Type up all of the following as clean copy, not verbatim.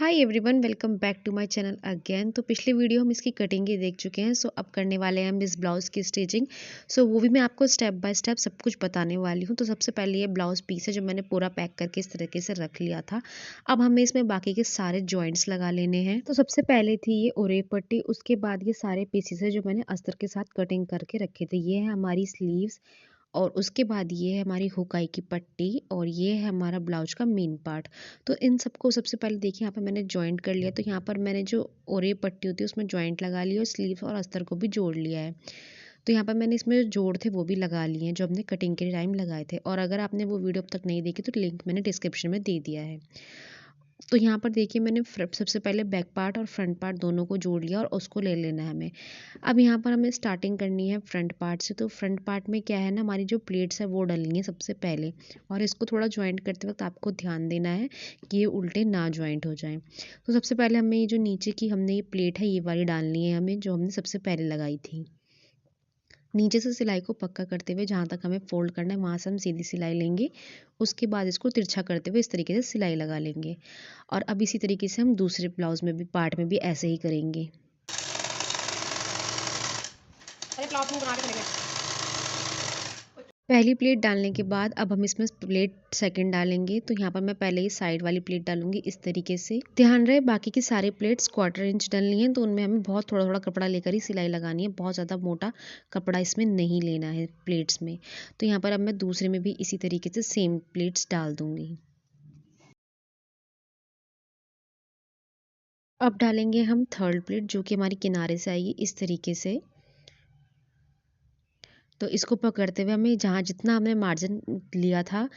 Hi everyone, welcome back to my channel again. तो पिछले video हम इसकी कटिंग ही देख चुके हैं। अब करने वाले हैं हम इस ब्लाउज़ की स्टिचिंग। वो भी मैं आपको स्टेप बाय स्टेप सब कुछ बताने वाली हूँ। तो सबसे पहले ये ब्लाउज़ पीस है जो मैंने पूरा पैक करके इस तरीके से रख लिया था। अब हमें इसमें बाकी के सारे जॉइंट्स लगा लेने हैं। तो सबसे पहले थी ये ओरेप पट्टी, उसके बाद ये सारे पीसेस है जो मैंने अस्तर के साथ कटिंग करके रखे थे। ये है हमारी स्लीव्स, और उसके बाद ये है हमारी हुकाई की पट्टी, और ये है हमारा ब्लाउज का मेन पार्ट। तो इन सबको सबसे पहले देखिए यहाँ पर मैंने जॉइंट कर लिया। तो यहाँ पर मैंने जो ओरे पट्टी होती है उसमें जॉइंट लगा लिया और स्लीव और अस्तर को भी जोड़ लिया है। तो यहाँ पर मैंने इसमें जो जोड़ थे वो भी लगा लिए हैं जो हमने कटिंग के टाइम लगाए थे। और अगर आपने वो वीडियो अब तक नहीं देखी तो लिंक मैंने डिस्क्रिप्शन में दे दिया है। तो यहाँ पर देखिए मैंने सबसे पहले बैक पार्ट और फ्रंट पार्ट दोनों को जोड़ लिया और उसको ले लेना है हमें। अब यहाँ पर हमें स्टार्टिंग करनी है फ्रंट पार्ट से। तो फ्रंट पार्ट में क्या है ना, हमारी जो प्लेट्स है वो डलनी है सबसे पहले, और इसको थोड़ा जॉइंट करते वक्त आपको ध्यान देना है कि ये उल्टे ना जॉइंट हो जाएं। तो सबसे पहले हमें ये जो नीचे की हमने ये प्लेट है ये वाली डालनी है हमें, जो हमने सबसे पहले लगाई थी। नीचे से सिलाई को पक्का करते हुए जहाँ तक हमें फोल्ड करना है वहाँ से हम सीधी सिलाई लेंगे। उसके बाद इसको तिरछा करते हुए इस तरीके से सिलाई लगा लेंगे। और अब इसी तरीके से हम दूसरे ब्लाउज में भी पार्ट में भी ऐसे ही करेंगे। पहली प्लेट डालने के बाद अब हम इसमें प्लेट सेकंड डालेंगे। तो यहाँ पर मैं पहले ही साइड वाली प्लेट डालूंगी इस तरीके से। ध्यान रहे बाकी की सारी प्लेट्स 1/4 इंच डालनी है, तो उनमें हमें बहुत थोड़ा थोड़ा कपड़ा लेकर ही सिलाई लगानी है। बहुत ज़्यादा मोटा कपड़ा इसमें नहीं लेना है प्लेट्स में। तो यहाँ पर अब मैं दूसरे में भी इसी तरीके से सेम प्लेट्स डाल दूंगी। अब डालेंगे हम थर्ड प्लेट जो कि हमारी किनारे से आएगी इस तरीके से। तो इसको पकड़ते हुए हमें जहाँ जितना हमने मार्जिन लिया था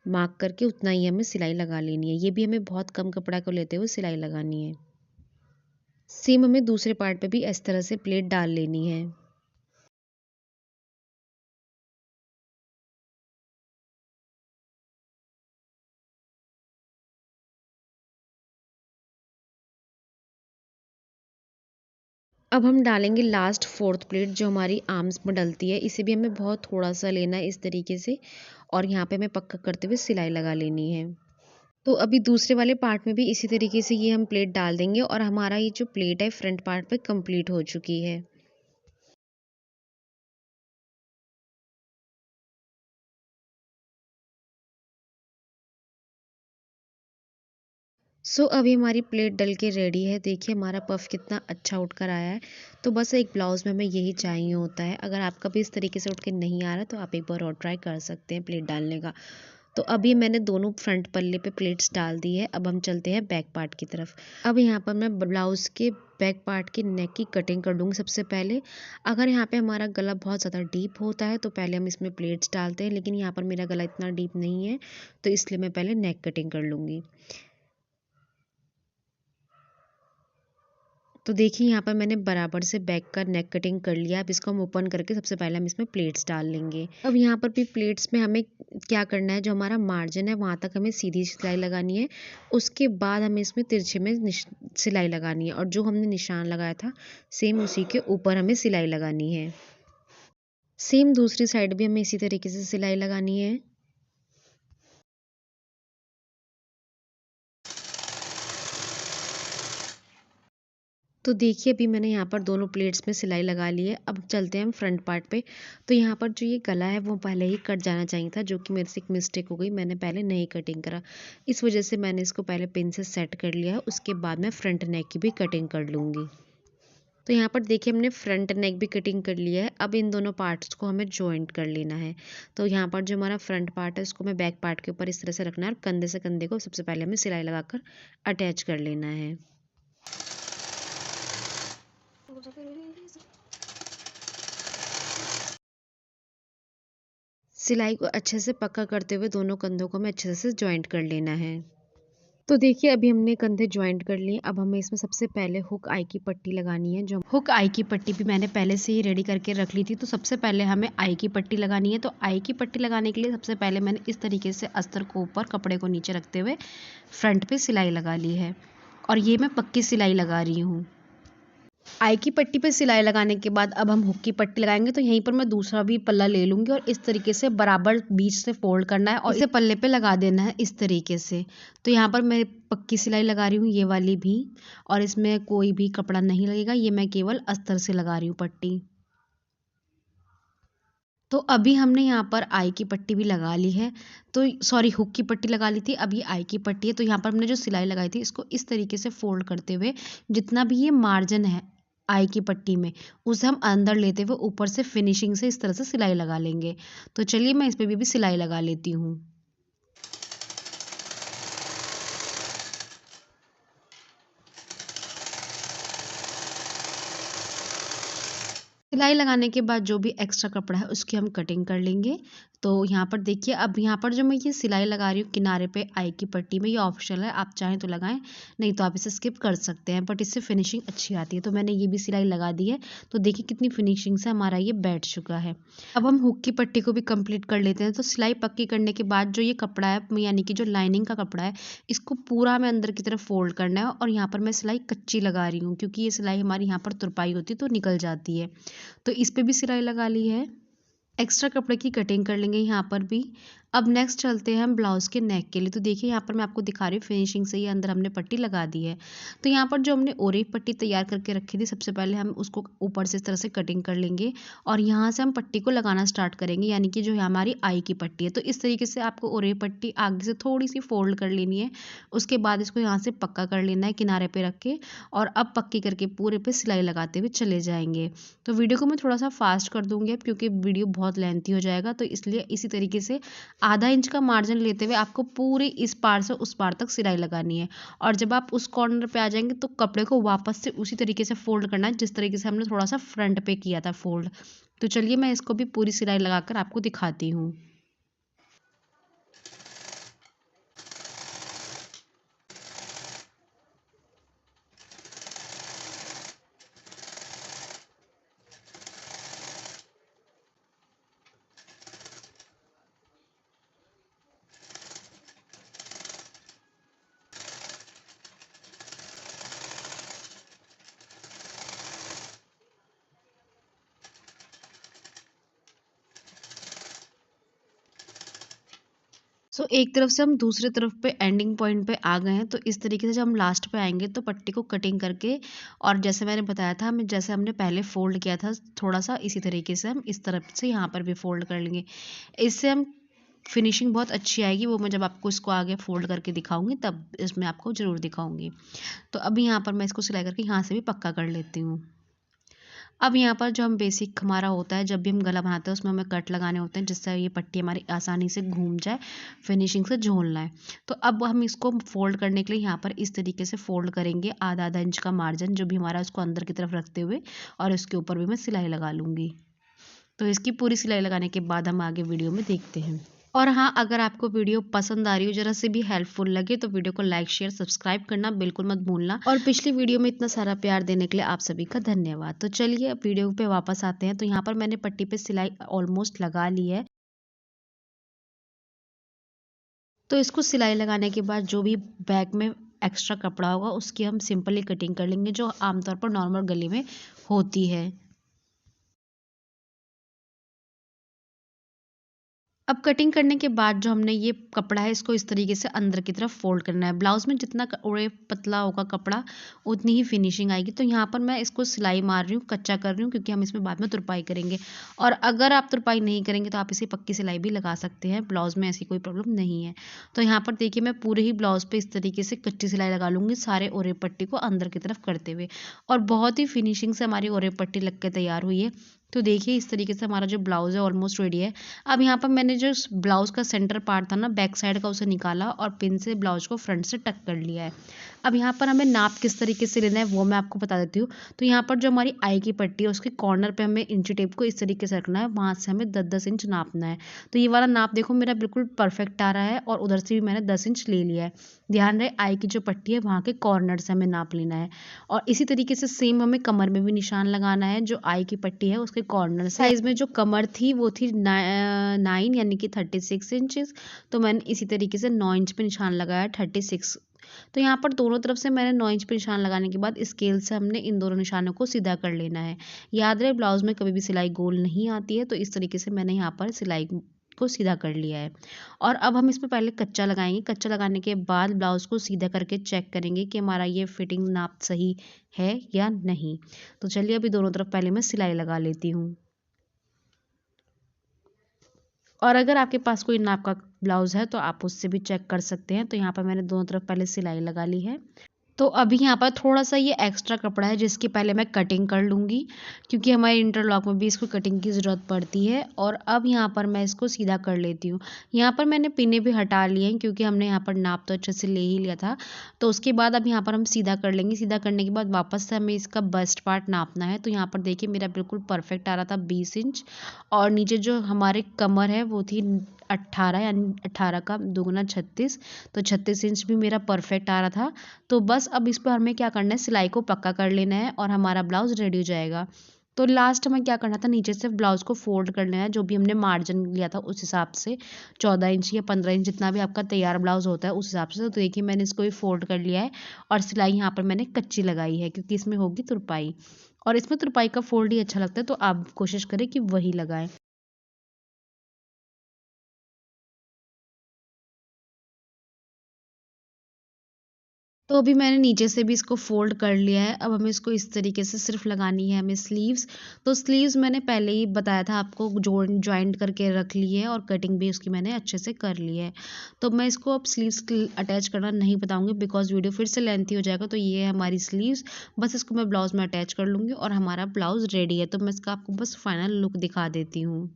मार्क करके उतना ही हमें सिलाई लगा लेनी है। ये भी हमें बहुत कम कपड़ा को लेते हुए सिलाई लगानी है। सेम हमें दूसरे पार्ट पे भी इस तरह से प्लेट डाल लेनी है। अब हम डालेंगे लास्ट फोर्थ प्लेट जो हमारी आर्म्स में डलती है। इसे भी हमें बहुत थोड़ा सा लेना है इस तरीके से, और यहाँ पे हमें पक्का करते हुए सिलाई लगा लेनी है। तो अभी दूसरे वाले पार्ट में भी इसी तरीके से ये हम प्लेट डाल देंगे, और हमारा ये जो प्लेट है फ्रंट पार्ट पे कंप्लीट हो चुकी है। अभी हमारी प्लेट डल के रेडी है। देखिए हमारा पफ कितना अच्छा उठकर आया है। तो बस एक ब्लाउज़ में हमें यही चाहिए होता है। अगर आपका भी इस तरीके से उठ के नहीं आ रहा तो आप एक बार और ट्राई कर सकते हैं प्लेट डालने का। तो अभी मैंने दोनों फ्रंट पल्ले पे प्लेट्स डाल दी है। अब हम चलते हैं बैक पार्ट की तरफ। अब यहाँ पर मैं ब्लाउज़ के बैक पार्ट की नेक की कटिंग कर लूँगी सबसे पहले। अगर यहाँ पे हमारा गला बहुत ज़्यादा डीप होता है तो पहले हम इसमें प्लेट्स डालते हैं, लेकिन यहाँ पर मेरा गला इतना डीप नहीं है तो इसलिए मैं पहले नेक कटिंग कर लूँगी। तो देखिए यहाँ पर मैंने बराबर से बैक का नेक कटिंग कर लिया। अब इसको हम ओपन करके सबसे पहले हम इसमें प्लेट्स डाल लेंगे। अब यहाँ पर भी प्लेट्स में हमें क्या करना है, जो हमारा मार्जिन है वहाँ तक हमें सीधी सिलाई लगानी है। उसके बाद हमें इसमें तिरछे में सिलाई लगानी है, और जो हमने निशान लगाया था सेम उसी के ऊपर हमें सिलाई लगानी है। सेम दूसरी साइड भी हमें इसी तरीके से सिलाई लगानी है। तो देखिए अभी मैंने यहाँ पर दोनों प्लेट्स में सिलाई लगा ली है। अब चलते हैं हम फ्रंट पार्ट पे। तो यहाँ पर जो ये गला है वो पहले ही कट जाना चाहिए था, जो कि मेरे से एक मिस्टेक हो गई, मैंने पहले नहीं कटिंग करा। इस वजह से मैंने इसको पहले पिन से सेट कर लिया है। उसके बाद मैं फ्रंट नेक की भी कटिंग कर लूँगी। तो यहाँ पर देखिए हमने फ्रंट नेक भी कटिंग कर लिया है। अब इन दोनों पार्ट्स को हमें जॉइंट कर लेना है। तो यहाँ पर जो हमारा फ्रंट पार्ट है उसको मैं बैक पार्ट के ऊपर इस तरह से रखना है, और कंधे से कंधे को सबसे पहले हमें सिलाई लगाकर अटैच कर लेना है। सिलाई को अच्छे से पक्का करते हुए दोनों कंधों को हमें अच्छे से जॉइंट कर लेना है। तो देखिए अभी हमने कंधे जॉइंट कर लिए। अब हमें इसमें सबसे पहले हुक आई की पट्टी लगानी है। जो हुक आई की पट्टी भी मैंने पहले से ही रेडी करके रख ली थी। तो सबसे पहले हमें आई की पट्टी लगानी है। तो आई की पट्टी लगाने के लिए सबसे पहले मैंने इस तरीके से अस्तर को ऊपर, कपड़े को नीचे रखते हुए फ्रंट पे सिलाई लगा ली है, और ये मैं पक्की सिलाई लगा रही हूँ। आई की पट्टी पे सिलाई लगाने के बाद अब हम हुक की पट्टी लगाएंगे। तो यहीं पर मैं दूसरा भी पल्ला ले लूँगी और इस तरीके से बराबर बीच से फोल्ड करना है और इसे पल्ले पे लगा देना है इस तरीके से। तो यहाँ पर मैं पक्की सिलाई लगा रही हूँ, ये वाली भी, और इसमें कोई भी कपड़ा नहीं लगेगा, ये मैं केवल अस्तर से लगा रही हूँ पट्टी। तो अभी हमने यहाँ पर आई की पट्टी भी लगा ली है, तो सॉरी हुक की पट्टी लगा ली थी, अब ये आई की पट्टी है। तो यहाँ पर हमने जो सिलाई लगाई थी इसको इस तरीके से फोल्ड करते हुए जितना भी ये मार्जिन है आई की पट्टी में, उसे हम अंदर लेते हुए ऊपर से फिनिशिंग से इस तरह से सिलाई लगा लेंगे। तो चलिए मैं इस पे भी सिलाई लगा लेती हूँ। सिलाई लगाने के बाद जो भी एक्स्ट्रा कपड़ा है उसकी हम कटिंग कर लेंगे। तो यहाँ पर देखिए, अब यहाँ पर जो मैं ये सिलाई लगा रही हूँ किनारे पे आई की पट्टी में, ये ऑप्शनल है, आप चाहें तो लगाएं, नहीं तो आप इसे स्किप कर सकते हैं, बट इससे फिनिशिंग अच्छी आती है। तो मैंने ये भी सिलाई लगा दी है। तो देखिए कितनी फिनिशिंग से हमारा ये बैठ चुका है। अब हम हुक की पट्टी को भी कंप्लीट कर लेते हैं। तो सिलाई पक्की करने के बाद जो ये कपड़ा है, यानी कि जो लाइनिंग का कपड़ा है, इसको पूरा हमें अंदर की तरफ फोल्ड करना है। और यहाँ पर मैं सिलाई कच्ची लगा रही हूँ क्योंकि ये सिलाई हमारी यहाँ पर तुरपाई होती है तो निकल जाती है। तो इस पे भी सिलाई लगा ली है। एक्स्ट्रा कपड़े की कटिंग कर लेंगे यहाँ पर भी। अब नेक्स्ट चलते हैं हम ब्लाउज के नेक के लिए। तो देखिए यहाँ पर मैं आपको दिखा रही हूँ फिनिशिंग से, ये अंदर हमने पट्टी लगा दी है। तो यहाँ पर जो हमने ओरी पट्टी तैयार करके रखी थी, सबसे पहले हम उसको ऊपर से इस तरह से कटिंग कर लेंगे और यहाँ से हम पट्टी को लगाना स्टार्ट करेंगे, यानी कि जो हमारी आई की पट्टी है। तो इस तरीके से आपको ओरी पट्टी आगे से थोड़ी सी फोल्ड कर लेनी है। उसके बाद इसको यहाँ से पक्का कर लेना है किनारे पे रख के, और अब पक्की करके पूरे पे सिलाई लगाते हुए चले जाएंगे। तो वीडियो को मैं थोड़ा सा फास्ट कर दूंगी अब, क्योंकि वीडियो बहुत लेंथी हो जाएगा। तो इसलिए इसी तरीके से आधा इंच का मार्जिन लेते हुए आपको पूरी इस पार से उस पार तक सिलाई लगानी है। और जब आप उस कॉर्नर पे आ जाएंगे तो कपड़े को वापस से उसी तरीके से फोल्ड करना है जिस तरीके से हमने थोड़ा सा फ्रंट पे किया था फोल्ड। तो चलिए मैं इसको भी पूरी सिलाई लगाकर आपको दिखाती हूँ। सो एक तरफ से हम दूसरे तरफ पे एंडिंग पॉइंट पे आ गए हैं। तो इस तरीके से जब हम लास्ट पे आएंगे तो पट्टी को कटिंग करके, और जैसे मैंने बताया था, हमें जैसे हमने पहले फोल्ड किया था थोड़ा सा, इसी तरीके से हम इस तरफ से यहाँ पर भी फोल्ड कर लेंगे। इससे हम फिनिशिंग बहुत अच्छी आएगी। वो मैं जब आपको इसको आगे फोल्ड करके दिखाऊंगी तब इसमें आपको ज़रूर दिखाऊंगी। तो अभी यहाँ पर मैं इसको सिलाई करके यहाँ से भी पक्का कर लेती हूँ। अब यहाँ पर जो हम बेसिक हमारा होता है, जब भी हम गला बनाते हैं उसमें हमें कट लगाने होते हैं जिससे ये पट्टी हमारी आसानी से घूम जाए, फिनिशिंग से झोलना है। तो अब हम इसको फोल्ड करने के लिए यहाँ पर इस तरीके से फोल्ड करेंगे, आधा आधा इंच का मार्जिन जो भी हमारा, उसको अंदर की तरफ रखते हुए, और उसके ऊपर भी मैं सिलाई लगा लूँगी। तो इसकी पूरी सिलाई लगाने के बाद हम आगे वीडियो में देखते हैं। और हाँ, अगर आपको वीडियो पसंद आ रही हो, जरा से भी हेल्पफुल लगे, तो वीडियो को लाइक शेयर सब्सक्राइब करना बिल्कुल मत भूलना। और पिछली वीडियो में इतना सारा प्यार देने के लिए आप सभी का धन्यवाद। तो चलिए अब वीडियो पे वापस आते हैं। तो यहाँ पर मैंने पट्टी पे सिलाई ऑलमोस्ट लगा ली है। तो इसको सिलाई लगाने के बाद जो भी बैक में एक्स्ट्रा कपड़ा होगा उसकी हम सिंपली कटिंग कर लेंगे, जो आमतौर पर नॉर्मल गले में होती है। अब कटिंग करने के बाद जो हमने ये कपड़ा है इसको इस तरीके से अंदर की तरफ फोल्ड करना है। ब्लाउज में जितना ओरे पतला होगा कपड़ा उतनी ही फिनिशिंग आएगी। तो यहाँ पर मैं इसको सिलाई मार रही हूँ, कच्चा कर रही हूँ, क्योंकि हम इसमें बाद में तुरपाई करेंगे। और अगर आप तुरपाई नहीं करेंगे तो आप इसे पक्की सिलाई भी लगा सकते हैं, ब्लाउज में ऐसी कोई प्रॉब्लम नहीं है। तो यहाँ पर देखिए मैं पूरे ही ब्लाउज पे इस तरीके से कच्ची सिलाई लगा लूँगी, सारे ओरे पट्टी को अंदर की तरफ करते हुए। और बहुत ही फिनिशिंग से हमारी ओरे पट्टी लग के तैयार हुई है। तो देखिए इस तरीके से हमारा जो ब्लाउज है ऑलमोस्ट रेडी है। अब यहाँ पर मैंने जो ब्लाउज का सेंटर पार्ट था ना बैक साइड का, उसे निकाला और पिन से ब्लाउज को फ्रंट से टक कर लिया है। अब यहाँ पर हमें नाप किस तरीके से लेना है वो मैं आपको बता देती हूँ। तो यहाँ पर जो हमारी आई की पट्टी है उसके कॉर्नर पे हमें इंची टेप को इस तरीके से रखना है, वहाँ से हमें 10-10 इंच नापना है। तो ये वाला नाप देखो मेरा बिल्कुल परफेक्ट आ रहा है, और उधर से भी मैंने 10 इंच ले लिया है। ध्यान रहे आई की जो पट्टी है वहाँ के कॉर्नर से हमें नाप लेना है। और इसी तरीके से सेम हमें कमर में भी निशान लगाना है। जो आई की पट्टी है उसके कॉर्नर साइज में जो कमर थी वो थी 9 यानी कि 36 इंचेस। तो मैंने इसी तरीके से 9 इंच पे निशान लगाया, 36 तो यहाँ पर दोनों तरफ से मैंने 9 इंच पे निशान लगाने के बाद स्केल से हमने इन दोनों निशानों को सीधा कर लेना है। याद रहे ब्लाउज़ में कभी भी सिलाई गोल नहीं आती है, तो इस तरीके से मैंने यहाँ पर सिलाई को सीधा कर लिया है। और अब हम इसमें पहले कच्चा लगाएंगे। कच्चा लगाने के बाद ब्लाउज़ को सीधा करके चेक करेंगे कि हमारा ये फिटिंग नाप सही है या नहीं। तो चलिए अभी दोनों तरफ पहले मैं सिलाई लगा लेती हूँ। और अगर आपके पास कोई नाप का ब्लाउज़ है तो आप उससे भी चेक कर सकते हैं। तो यहाँ पर मैंने दोनों तरफ पहले सिलाई लगा ली है। तो अभी यहाँ पर थोड़ा-सा ये एक्स्ट्रा कपड़ा है जिसकी पहले मैं कटिंग कर लूँगी, क्योंकि हमारे इंटरलॉक में भी इसको कटिंग की ज़रूरत पड़ती है। और अब यहाँ पर मैं इसको सीधा कर लेती हूँ। यहाँ पर मैंने पिनें भी हटा ली हैं क्योंकि हमने यहाँ पर नाप तो अच्छे से ले ही लिया था। तो उसके बाद अब यहाँ पर हम सीधा कर लेंगे। सीधा करने के बाद वापस से हमें इसका बस्ट पार्ट नापना है। तो यहाँ पर देखिए मेरा बिल्कुल परफेक्ट आ रहा था 20 इंच, और नीचे जो हमारे कमर है वो थी 18, यानी 18 का दुगुना 36, तो 36 इंच भी मेरा परफेक्ट आ रहा था। तो बस अब इस पर हमें क्या करना है, सिलाई को पक्का कर लेना है और हमारा ब्लाउज़ रेडी हो जाएगा। तो लास्ट में क्या करना था, नीचे से ब्लाउज़ को फ़ोल्ड कर लेना है, जो भी हमने मार्जिन लिया था उस हिसाब से 14 इंच या 15 इंच जितना भी आपका तैयार ब्लाउज़ होता है उस हिसाब से। तो देखिए मैंने इसको भी फ़ोल्ड कर लिया है और सिलाई यहाँ पर मैंने कच्ची लगाई है क्योंकि इसमें होगी तुरपाई, और इसमें तुरपाई का फ़ोल्ड ही अच्छा लगता है, तो आप कोशिश करें कि वही लगाएँ। तो अभी मैंने नीचे से भी इसको फ़ोल्ड कर लिया है। अब हमें इसको इस तरीके से सिर्फ़ लगानी है हमें स्लीव्स। तो स्लीव्स मैंने पहले ही बताया था आपको, जॉइंट करके रख ली है और कटिंग भी उसकी मैंने अच्छे से कर ली है। तो मैं इसको अब स्लीव्स अटैच करना नहीं बताऊँगी बिकॉज़ वीडियो फिर से लेंथी हो जाएगा। तो ये है हमारी स्लीव्स, बस इसको मैं ब्लाउज़ में अटैच कर लूँगी और हमारा ब्लाउज़ रेडी है। तो मैं इसका आपको बस फाइनल लुक दिखा देती हूँ।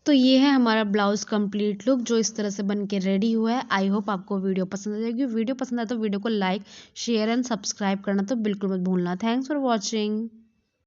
तो ये है हमारा ब्लाउज़ कंप्लीट लुक जो इस तरह से बन के रेडी हुआ है। आई होप आपको वीडियो पसंद आ जाएगी। वीडियो पसंद आए तो वीडियो को लाइक, शेयर एंड सब्सक्राइब करना तो बिल्कुल मत भूलना। Thanks for watching.